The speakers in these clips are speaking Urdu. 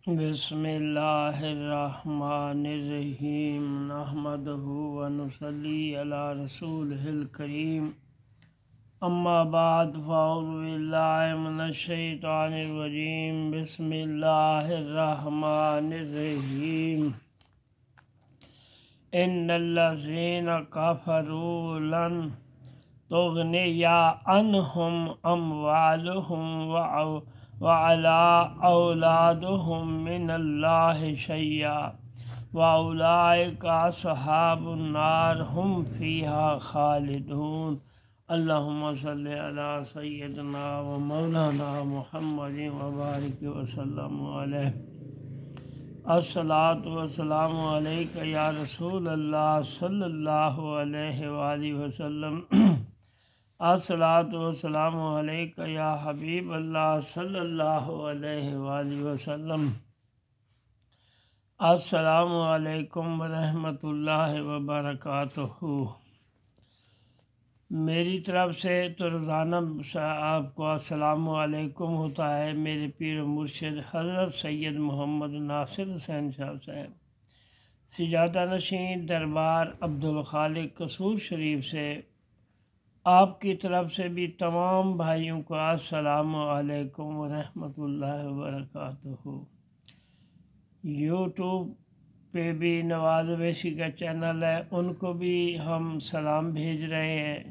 بسم اللہ الرحمن الرحیم نحمدہ ونصلی علی رسولہ الکریم اما بعد فاعوذ باللہ من الشیطان الرجیم بسم اللہ الرحمن الرحیم ان الذین کفروا لن تغنی عنہم اموالہم وعلى أولادهم من الله شيئا وأولئك أصحاب النار هم فيها خالدون اللهم صل على سيدنا ومولانا محمد وبارك وسلم عليه الصلاة والسلام عليك يا رسول الله صلى الله عليه وآله وسلم الصلاة والسلام علیکہ یا حبیب اللہ صلی اللہ علیہ وآلہ وسلم السلام علیکم ورحمۃ اللہ وبرکاتہ۔ میری طرف سے تو روزانہ آپ کو السلام علیکم ہوتا ہے میرے پیر و مرشد حضرت سید محمد ناصر حسین صاحب سجادہ نشین دربار عبدالخالق قصور شریف سے آپ کی طرف سے بھی تمام بھائیوں کو السلام علیکم ورحمۃ اللہ وبرکاتہ۔ یوٹیوب پہ بھی نواز اویسی کا چینل ہے، ان کو بھی ہم سلام بھیج رہے ہیں،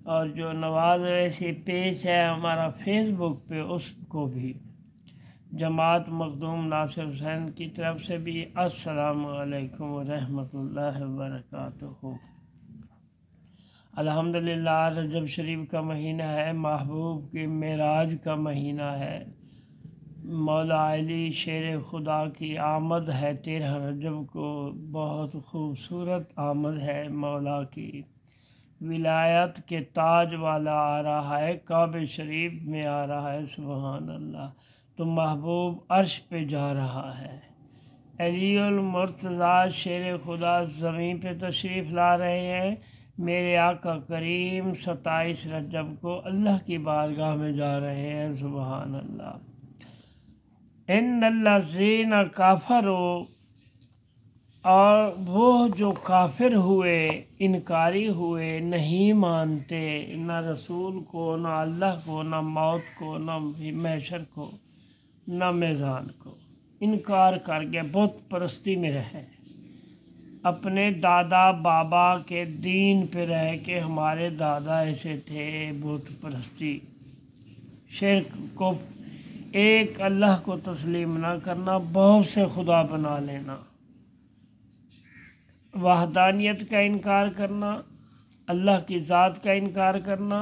اور جو نواز اویسی پیج ہے ہمارا فیس بک پہ، اس کو بھی جماعت مخدوم ناصر حسین کی طرف سے بھی السلام علیکم ورحمۃ اللہ وبرکاتہ۔ الحمدللہ رجب شریف کا مہینہ ہے، محبوب کی معراج کا مہینہ ہے، مولا علی شیر خدا کی آمد ہے 13 رجب کو، بہت خوبصورت آمد ہے، مولا کی ولایت کے تاج والا آ رہا ہے، کعبہ شریف میں آ رہا ہے، سبحان اللہ، تو محبوب عرش پہ جا رہا ہے۔ علی المرتضیٰ شیر خدا زمین پہ تشریف لا رہے ہیں، میرے آقا کریم 27 رجب کو اللہ کی بارگاہ میں جا رہے ہیں، سبحان اللہ۔ ان الذین کفروا، اور وہ جو کافر ہوئے، انکاری ہوئے، نہیں مانتے نہ رسول کو، نہ اللہ کو، نہ موت کو، نہ محشر کو، نہ میزان کو، انکار کر کے بت پرستی میں رہے، اپنے دادا بابا کے دین پہ رہ کے، ہمارے دادا ایسے تھے، بت پرستی، شرک کو، ایک اللہ کو تسلیم نہ کرنا، بہت سے خدا بنا لینا، وحدانیت کا انکار کرنا، اللہ کی ذات کا انکار کرنا،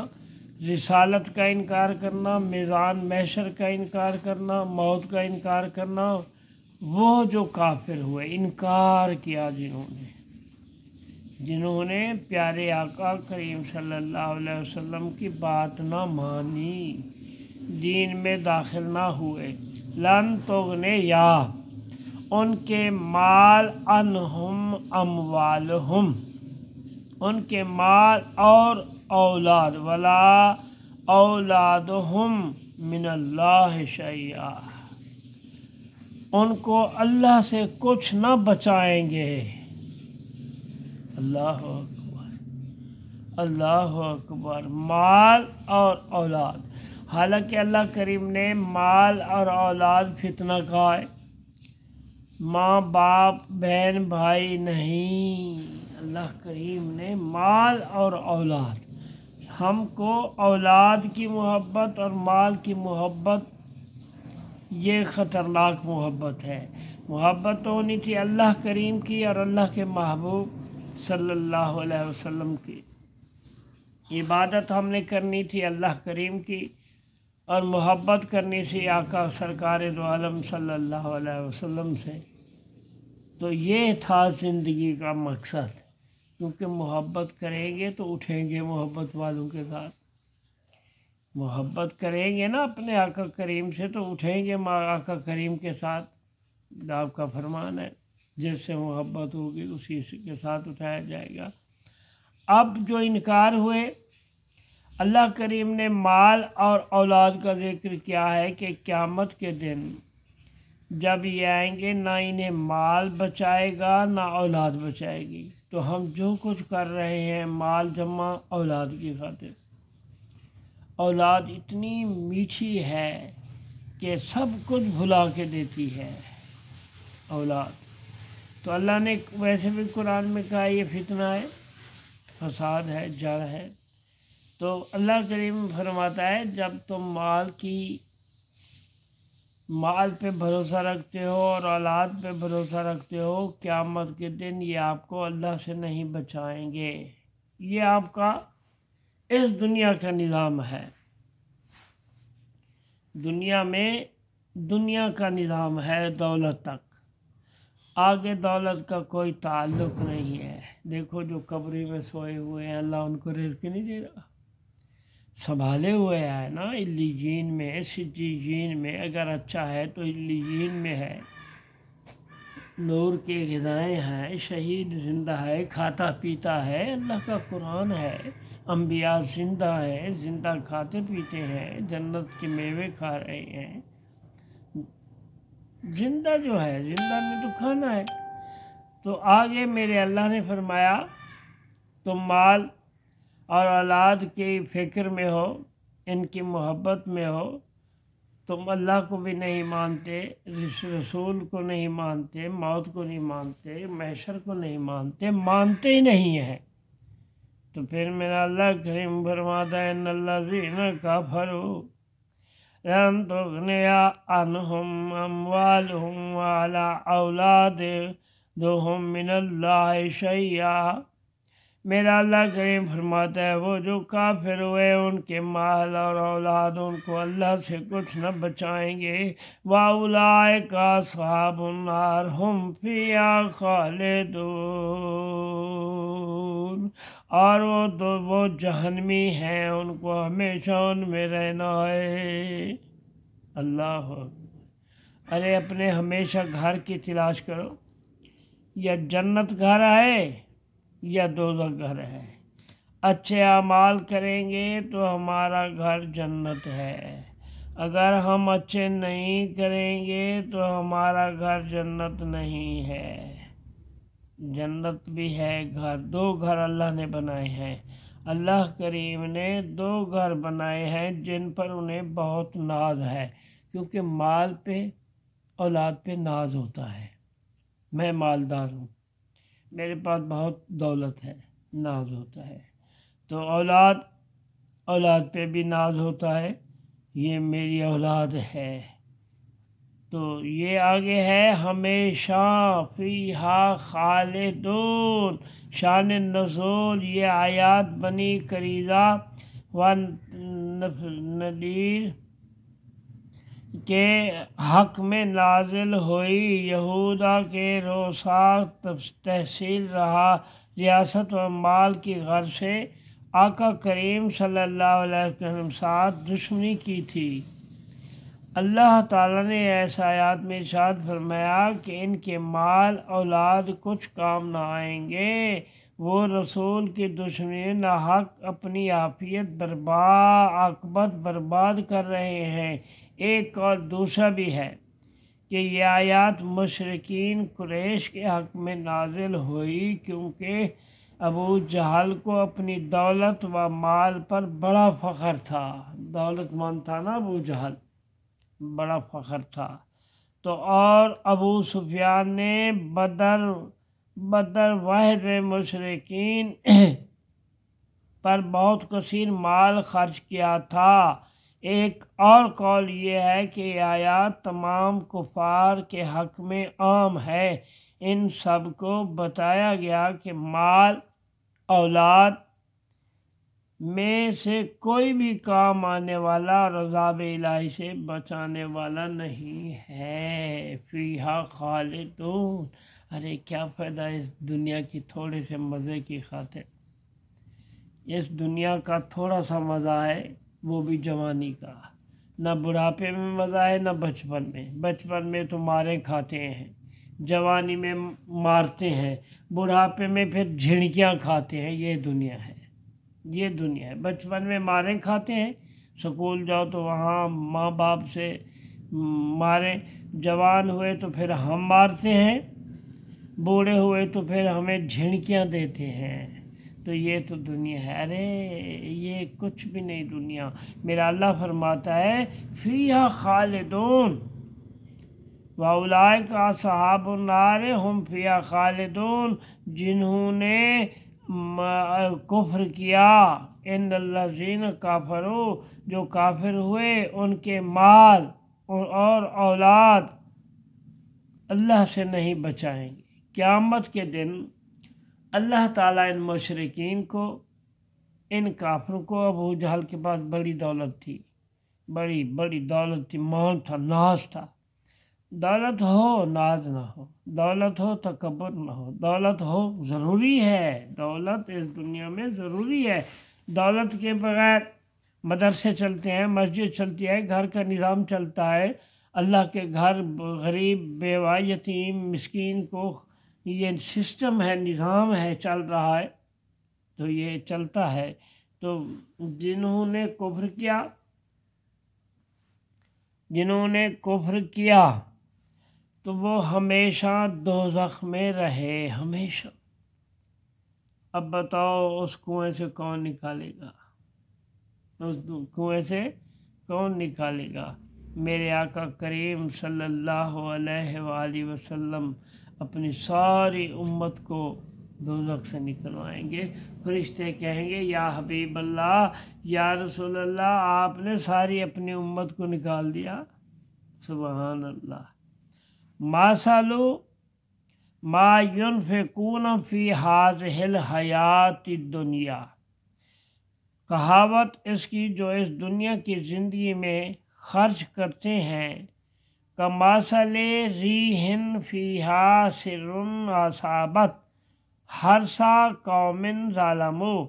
رسالت کا انکار کرنا، میزان محشر کا انکار کرنا، موت کا انکار کرنا، وہ جو کافر ہوئے، انکار کیا جنہوں نے پیارے آقا کریم صلی اللہ علیہ وسلم کی بات نہ مانی، دین میں داخل نہ ہوئے، لن تغنی، یا ان کے مال عنہم اموالہم، ان کے مال اور اولاد، ولا اولادہم من اللہ شیئا، ان کو اللہ سے کچھ نہ بچائیں گے۔ اللہ اکبر، اللہ اکبر، مال اور اولاد، حالانکہ اللہ کریم نے مال اور اولاد فتنہ کہا ہے، ماں باپ بہن بھائی نہیں، اللہ کریم نے مال اور اولاد، ہم کو اولاد کی محبت اور مال کی محبت، یہ خطرناک محبت ہے۔ محبت تو ہونی تھی اللہ کریم کی اور اللہ کے محبوب صلی اللہ علیہ وسلم کی، عبادت ہم نے کرنی تھی اللہ کریم کی، اور محبت کرنی تھی آقا سرکار دو عالم صلی اللہ علیہ وسلم سے، تو یہ تھا زندگی کا مقصد، کیونکہ محبت کریں گے تو اٹھیں گے محبت والوں کے ساتھ، محبت کریں گے نا اپنے آقا کریم سے تو اٹھیں گے آقا کریم کے ساتھ، آپ کا فرمان ہے، جس سے محبت ہوگی اسی کے ساتھ اٹھایا جائے گا۔ اب جو انکار ہوئے، اللہ کریم نے مال اور اولاد کا ذکر کیا ہے کہ قیامت کے دن جب یہ آئیں گے نہ انہیں مال بچائے گا نہ اولاد بچائے گی۔ تو ہم جو کچھ کر رہے ہیں مال جمع اولاد کی خاطر، اولاد اتنی میٹھی ہے کہ سب کچھ بھلا کے دیتی ہے اولاد۔ تو اللہ نے ویسے بھی قرآن میں کہا یہ فتنہ ہے، فساد ہے، جڑ ہے۔ تو اللہ کریم فرماتا ہے جب تم مال پہ بھروسہ رکھتے ہو اور اولاد پہ بھروسہ رکھتے ہو، قیامت کے دن یہ آپ کو اللہ سے نہیں بچائیں گے۔ یہ آپ کا اس دنیا کا نظام ہے، دنیا میں دنیا کا نظام ہے دولت تک، آگے دولت کا کوئی تعلق نہیں ہے۔ دیکھو جو قبری میں سوئے ہوئے ہیں اللہ ان کو رزق نہیں دے رہا، سنبھالے ہوئے ہے نا، علیین میں، سجین میں، اگر اچھا ہے تو علیین میں ہے، نور کے غذائیں ہیں، شہید زندہ ہے، کھاتا پیتا ہے، اللہ کا قرآن ہے، انبیاء زندہ ہے، زندہ کھاتے پیتے ہیں، جنت کے میوے کھا رہے ہیں، زندہ جو ہے، زندہ میں تو کھانا ہے۔ تو آگے میرے اللہ نے فرمایا تم مال اور اولاد کی فکر میں ہو، ان کی محبت میں ہو، تم اللہ کو بھی نہیں مانتے، رسول کو نہیں مانتے، موت کو نہیں مانتے، محشر کو نہیں مانتے، مانتے ہی نہیں ہیں، تو پھر میرا اللہ کریم فرماتا ہے ان الذین کفروا لن تغنی عنہم اموالہم ولا اولادہم من اللہ شیئا۔ میرا اللہ کریم فرماتا ہے وہ جو کافر ہوئے ان کے مال اور اولاد ان کو اللہ سے کچھ نہ بچائیں گے۔ وَأُولَٰئِكَ أَصْحَابُ النَّارِ هُمْ فِيهَا خَالِدُونَ، اور وہ جہنمی ہیں، ان کو ہمیشہ ان میں رہنا ہے۔ اللہ اکبر۔ ارے اپنے ہمیشہ گھر کی تلاش کرو، یا جنت گھر ہے یا دوزخ گھر ہے۔ اچھے اعمال کریں گے تو ہمارا گھر جنت ہے، اگر ہم اچھے نہیں کریں گے تو ہمارا گھر جنت نہیں ہے۔ جنت بھی ہے گھر، دو گھر اللہ نے بنائے ہیں، اللہ کریم نے دو گھر بنائے ہیں جن پر انہیں بہت ناز ہے، کیونکہ مال پہ اولاد پہ ناز ہوتا ہے۔ میں مالدار ہوں، میرے پاس بہت دولت ہے، ناز ہوتا ہے، تو اولاد پہ بھی ناز ہوتا ہے، یہ میری اولاد ہے۔ تو یہ آگے ہے ہمیشہ فیہا خالدون۔ شان نزول یہ آیات بنی قریظہ و نذیر کے حق میں نازل ہوئی۔ یہودا کے روسا تحصیل رہا ریاست و مال کی غرض سے آقا کریم صلی اللہ علیہ وسلم ساتھ دشمنی کی تھی۔ اللہ تعالیٰ نے ایسا آیات میں ارشاد فرمایا کہ ان کے مال اولاد کچھ کام نہ آئیں گے، وہ رسول کی دشمنی نہ حق اپنی عافیت عاقبت برباد کر رہے ہیں۔ ایک اور دوسرا بھی ہے کہ یہ آیات مشرکین قریش کے حق میں نازل ہوئی، کیونکہ ابو جہل کو اپنی دولت و مال پر بڑا فخر تھا، دولت مند تھا نا ابو جہل، بڑا فخر تھا۔ تو اور ابو سفیان نے بدر واحد میں مشرکین پر بہت کثیر مال خرچ کیا تھا۔ ایک اور قول یہ ہے کہ یہ آیات تمام کفار کے حق میں عام ہے، ان سب کو بتایا گیا کہ مال اولاد میں سے کوئی بھی کام آنے والا اور عذاب الہی سے بچانے والا نہیں ہے۔ فیہا خالدون۔ ارے کیا فائدہ اس دنیا کی تھوڑے سے مزے کی خاطر، اس دنیا کا تھوڑا سا مزہ ہے وہ بھی جوانی کا، نہ بڑھاپے میں مزہ ہے نہ بچپن میں، بچپن میں تو مارے کھاتے ہیں، جوانی میں مارتے ہیں، بڑھاپے میں پھر جھڑکیاں کھاتے ہیں۔ یہ دنیا ہے، یہ دنیا ہے۔ بچپن میں مارے کھاتے ہیں، سکول جاؤ تو وہاں ماں باپ سے مارے جوان ہوئے تو پھر ہم مارتے ہیں، بوڑھے ہوئے تو پھر ہمیں جھنکیاں دیتے ہیں۔ تو یہ تو دنیا ہے، ارے یہ کچھ بھی نہیں دنیا۔ میرا اللہ فرماتا ہے فیہا خالدون وَأُولَٰئِکَ أَصْحَابُ النَّارِ ہُمْ فِیہا خالدون، جنہوں نے کفر کیا، ان الذین کافروا، جو کافر ہوئے، ان کے مال اور اولاد اللہ سے نہیں بچائیں گے۔ قیامت کے دن اللہ تعالیٰ ان مشرکین کو، ان کافروں کو، ابو جہل کے پاس بڑی دولت تھی، بڑی بڑی دولت تھی، مال تھا، ناز تھا۔ دولت ہو ناز نہ ہو، دولت ہو تکبر نہ ہو، دولت ہو ضروری ہے، دولت اس دنیا میں ضروری ہے۔ دولت کے بغیر مدرسے چلتے ہیں، مسجد چلتی ہے، گھر کا نظام چلتا ہے، اللہ کے گھر غریب بیوہ یتیم مسکین کو یہ سسٹم ہے، نظام ہے، چل رہا ہے، تو یہ چلتا ہے۔ تو جنہوں نے کفر کیا تو وہ ہمیشہ دوزخ میں رہے، ہمیشہ۔ اب بتاؤ اس کنویں سے کون نکالے گا؟ اس کنویں سے کون نکالے گا؟ میرے آقا کریم صلی اللہ علیہ وآلہ وسلم اپنی ساری امت کو دوزخ سے نکلوائیں گے۔ فرشتے کہیں گے یا حبیب اللہ، یا رسول اللہ، آپ نے ساری اپنی امت کو نکال دیا۔ سبحان اللہ۔ مثل ما ينفقون فی هذه الحیات الدنیا، کہاوت اس کی جو اس دنیا کی زندگی میں خرچ کرتے ہیں، کمثل ریح فیہا سر اصابت حرث قوم ظلموا،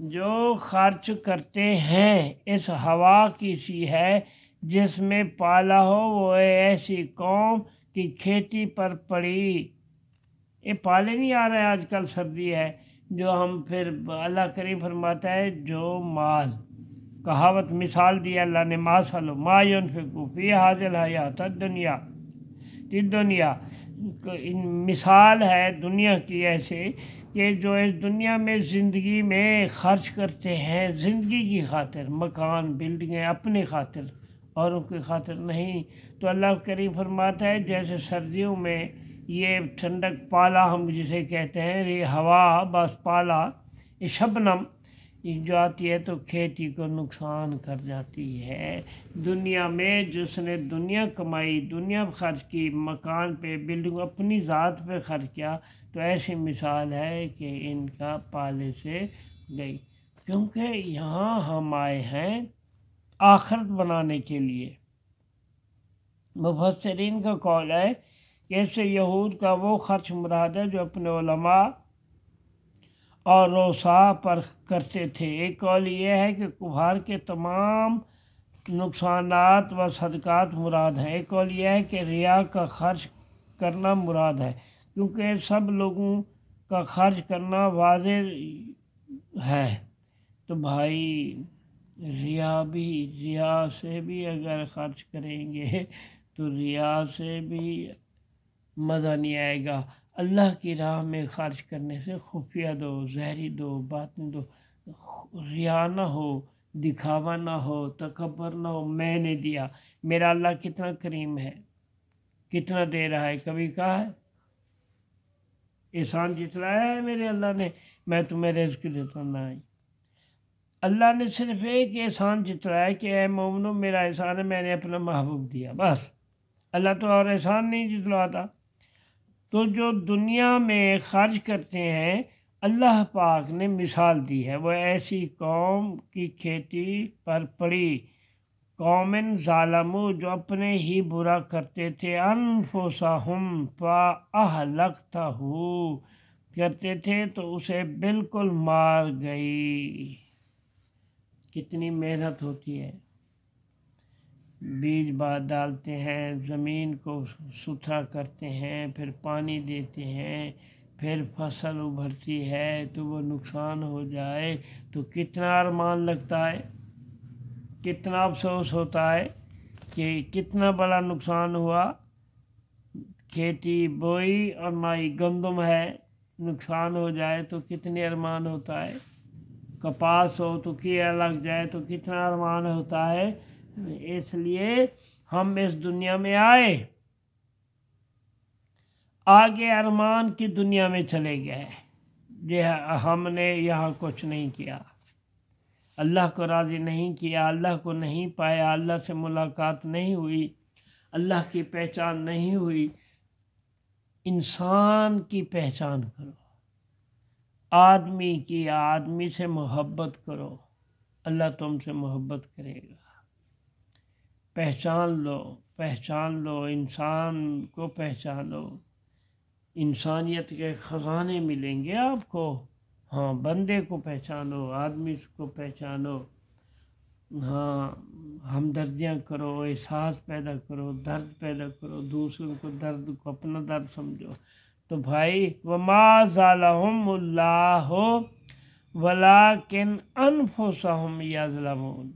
جو خرچ کرتے ہیں اس ہوا کی سی ہے جس میں پالا ہو وہ ایسی قوم کی کھیتی پر پڑی۔ یہ پالے نہیں آ رہے، آج کل سردی ہے، جو ہم پھر اللہ کریم فرماتا ہے جو مال، کہاوت مثال دی اللہ نے، مثل ما ينفقوا فی هذه الحیات الدنیا، دنیا مثال ہے دنیا کی ایسے کہ جو اس دنیا میں زندگی میں خرچ کرتے ہیں، زندگی کی خاطر، مکان بلڈنگیں اپنے خاطر، اوروں کی خاطر نہیں۔ تو اللہ کریم فرماتا ہے جیسے سردیوں میں یہ ٹھنڈک پالا ہم جسے کہتے ہیں، یہ ہوا بس پالا، یہ شبنم جو آتی ہے تو کھیتی کو نقصان کر جاتی ہے۔ دنیا میں جس نے دنیا کمائی، دنیا خرچ کی، مکان پہ، بلڈنگ اپنی ذات پہ خرچ کیا، تو ایسی مثال ہے کہ ان کا پالے سے گئی، کیونکہ یہاں ہم آئے ہیں آخرت بنانے کے لیے۔ مفسرین کا قول ہے کہ اس سے یہود کا وہ خرچ مراد ہے جو اپنے علماء اور روسا پر کرتے تھے۔ ایک قول یہ ہے کہ کفار کے تمام نقصانات و صدقات مراد ہیں۔ ایک قول یہ ہے کہ ریا کا خرچ کرنا مراد ہے، کیونکہ سب لوگوں کا خرچ کرنا واضح ہے۔ تو بھائی ریا سے بھی اگر خرچ کریں گے تو ریا سے بھی مزہ نہیں آئے گا۔ اللہ کی راہ میں خرچ کرنے سے خفیہ دو، ظاہری دو، باطن دو، ریا نہ ہو، دکھاوا نہ ہو، تکبر نہ ہو، میں نے دیا۔ میرا اللہ کتنا کریم ہے، کتنا دے رہا ہے، کبھی کہا ہے احسان جتلایا ہے میرے اللہ نے میں تمہیں رزق دیتا نہیں؟ اللہ نے صرف ایک احسان جتلایا کہ اے مومنو میرا احسان ہے، میں نے اپنا محبوب دیا، بس۔ اللہ تو اور احسان نہیں جتلاتا۔ تو جو دنیا میں خرچ کرتے ہیں، اللہ پاک نے مثال دی ہے، وہ ایسی قوم کی کھیتی پر پڑی، قوم ظالموا، جو اپنے ہی برا کرتے تھے، انفسہم فاہلکتہ، کرتے تھے تو اسے بالکل مار گئی۔ کتنی محنت ہوتی ہے، بیج بعد ڈالتے ہیں، زمین کو ستھرا کرتے ہیں، پھر پانی دیتے ہیں، پھر فصل ابھرتی ہے تو وہ نقصان ہو جائے تو کتنا ارمان لگتا ہے، کتنا افسوس ہوتا ہے۔ کہ کتنا بڑا نقصان ہوا، کھیتی بوئی اور مائی گندم ہے، نقصان ہو جائے تو کتنے ارمان ہوتا ہے، کپاس ہو تو کیڑا لگ جائے تو کتنا ارمان ہوتا ہے۔ اس لیے ہم اس دنیا میں آئے، آگے ارمان کی دنیا میں چلے گئے، یہ ہم نے یہاں کچھ نہیں کیا، اللہ کو راضی نہیں کیا، اللہ کو نہیں پایا، اللہ سے ملاقات نہیں ہوئی، اللہ کی پہچان نہیں ہوئی۔ انسان کی پہچان کرو، آدمی کی، آدمی سے محبت کرو، اللہ تم سے محبت کرے گا۔ پہچان لو، انسان کو پہچانو، انسانیت کے خزانے ملیں گے آپ کو۔ ہاں، بندے کو پہچانو، آدمی کو پہچانو، ہاں، ہمدردیاں کرو، احساس پیدا کرو، درد پیدا کرو، دوسروں کو درد کو اپنا درد سمجھو۔ تو بھائی وَمَا ظَلَمَهُمُ اللَّهُ وَلَٰكِنْ أَنفُسَهُمْ يَظْلَمُونَ۔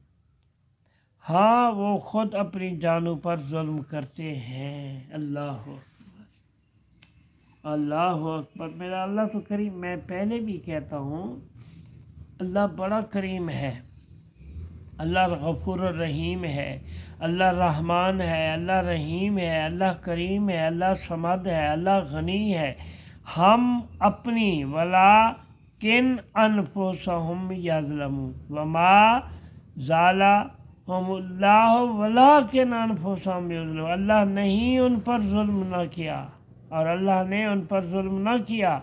ہاں، وہ خود اپنی جانوں پر ظلم کرتے ہیں۔ اللہ اکبر، اللہ اکبر۔ میرا اللہ تو کریم، میں پہلے بھی کہتا ہوں، اللہ بڑا کریم ہے، اللہ غفور الرحیم ہے، اللہ رحمان ہے، اللہ رحیم ہے، اللہ کریم ہے، اللہ صمد ہے، اللہ غنی ہے۔ ہم اپنی وَلَٰكِنْ أَنفُسَهُمْ يَظْلَمُونَ، وَمَا ظَلَمَهُمُ اللَّهُ وَلَٰكِنْ أَنفُسَهُمْ يَظْلَمُونَ۔ اللہ نہیں ان پر ظلم نہ کیا، اور اللہ نے ان پر ظلم نہ کیا،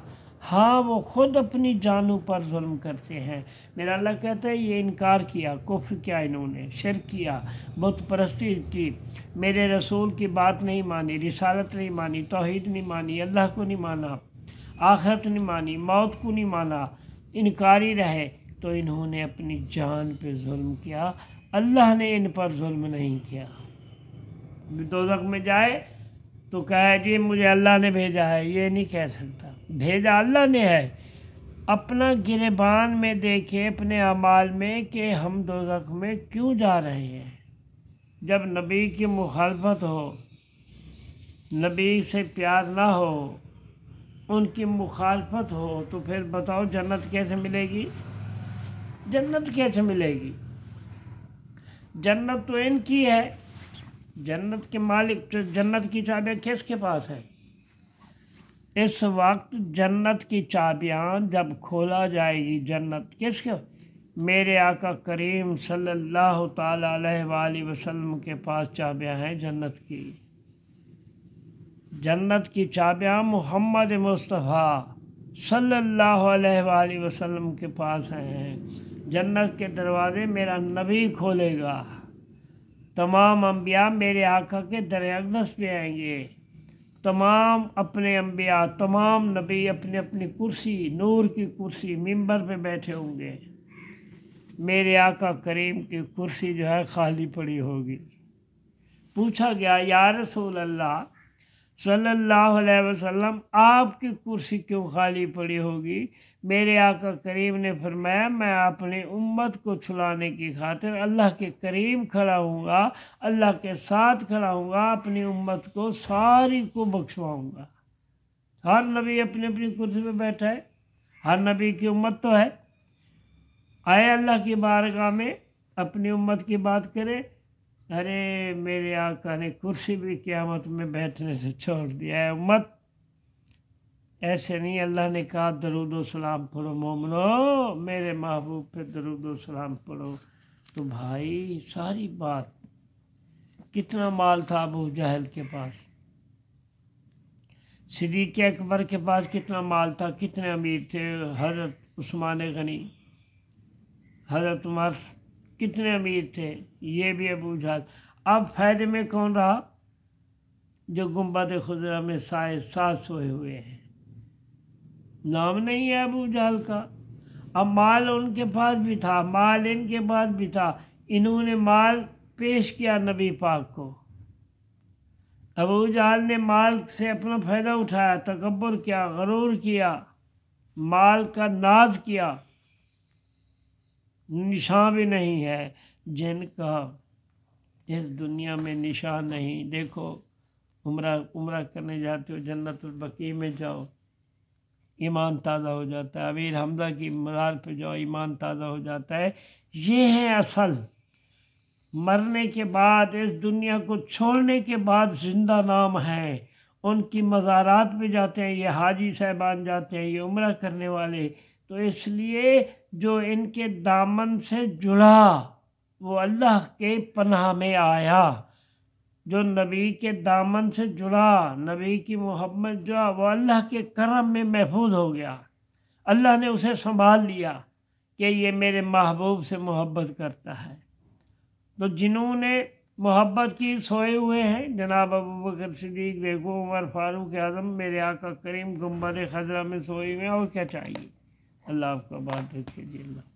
ہاں وہ خود اپنی جانوں پر ظلم کرتے ہیں۔ میرا اللہ کہتا ہے یہ انکار کیا، کفر کیا، انہوں نے شرک کیا، بت پرستی کی، میرے رسول کی بات نہیں مانی، رسالت نہیں مانی، توحید نہیں مانی، اللہ کو نہیں مانا، آخرت نہیں مانی، موت کو نہیں مانا، انکاری رہے، تو انہوں نے اپنی جان پہ ظلم کیا، اللہ نے ان پر ظلم نہیں کیا۔ دوزخ میں جائے تو کہے جی مجھے اللہ نے بھیجا ہے، یہ نہیں کہہ سکتا، بھیجا اللہ نے ہے۔ اپنا گریبان میں دیکھے، اپنے اعمال میں، کہ ہم دوزخ میں کیوں جا رہے ہیں۔ جب نبی کی مخالفت ہو، نبی سے پیار نہ ہو، ان کی مخالفت ہو، تو پھر بتاؤ جنت کیسے ملے گی؟ جنت کیسے ملے گی؟ جنت تو ان کی ہے، جنت کے مالک، جنت کی چابیاں کس کے پاس ہے؟ اس وقت جنت کی چابیاں جب کھولا جائے گی، جنت کس کے؟ میرے آقا کریم صلی اللہ تعالیٰ علیہ وآلہ وسلم کے پاس چابیاں ہیں جنت کی۔ جنت کی چابیاں محمد مصطفیٰ صلی اللہ علیہ وآلہ وسلم کے پاس ہیں۔ جنت کے دروازے میرا نبی کھولے گا، تمام انبیاء میرے آقا کے در اقدس پہ آئیں گے، تمام اپنے انبیاء، تمام نبی اپنی اپنی کرسی، نور کی کرسی، منبر پہ بیٹھے ہوں گے، میرے آقا کریم کی کرسی جو ہے خالی پڑی ہوگی۔ پوچھا گیا یا رسول اللہ صلی اللہ علیہ وسلم، آپ کی کرسی کیوں خالی پڑی ہوگی؟ میرے آقا کریم نے فرمایا میں اپنی امت کو چھلانے کی خاطر اللہ کے قریب کھڑا ہوں گا، اللہ کے ساتھ کھڑا ہوں گا، اپنی امت کو ساری کو بخشواؤں گا۔ ہر نبی اپنی اپنی کرسی پہ بیٹھا ہے، ہر نبی کی امت تو ہے، آئے اللہ کی بارگاہ میں اپنی امت کی بات کرے، ارے میرے آقا نے کرسی بھی قیامت میں بیٹھنے سے چھوڑ دیا ہے۔ امت ایسے نہیں، اللہ نے کہا درود و سلام پڑھو مومنو، میرے محبوب پہ درود و سلام پڑھو۔ تو بھائی ساری بات، کتنا مال تھا ابو جہل کے پاس، صدیق اکبر کے پاس کتنا مال تھا، کتنے امیر تھے، حضرت عثمان غنی، حضرت عمر کتنے امیر تھے، یہ بھی ابو جہل۔ اب فائدے میں کون رہا؟ جو گنبد خضرا میں ساتھ سوئے ہوئے ہیں، نام نہیں ہے ابو جہل کا۔ اب مال ان کے پاس بھی تھا، مال ان کے پاس بھی تھا، انہوں نے مال پیش کیا نبی پاک کو، ابو جہل نے مال سے اپنا فائدہ اٹھایا، تکبر کیا، غرور کیا، مال کا ناز کیا، نشان بھی نہیں ہے جن کا اس دنیا میں نشان نہیں. دیکھو عمرہ کرنے جاتے ہو، جنت البقیع میں جاؤ ایمان تازہ ہو جاتا ہے، امیر حمزہ کی مزار پہ جاؤ ایمان تازہ ہو جاتا ہے. یہ ہے اصل. مرنے کے بعد اس دنیا کو چھوڑنے کے بعد زندہ نام ہے. ان کی مزارات پہ جاتے ہیں، یہ حاجی صاحبان جاتے ہیں، یہ عمرہ کرنے والے. تو اس لیے جو ان کے دامن سے جڑا وہ اللہ کے پناہ میں آیا. جو نبی کے دامن سے جڑا، نبی کی محبت جڑا، وہ اللہ کے کرم میں محفوظ ہو گیا. اللہ نے اسے سنبھال لیا کہ یہ میرے محبوب سے محبت کرتا ہے. تو جنہوں نے محبت کی سوئے ہوئے ہیں، جناب ابوبکر صدیق دیکھو، عمر فاروق اعظم، میرے آقا کریم گنبد خضرا میں سوئے ہوئے ہیں. اور کیا چاہیے؟ اللہ آپ کا بات رکھے جی. اللہ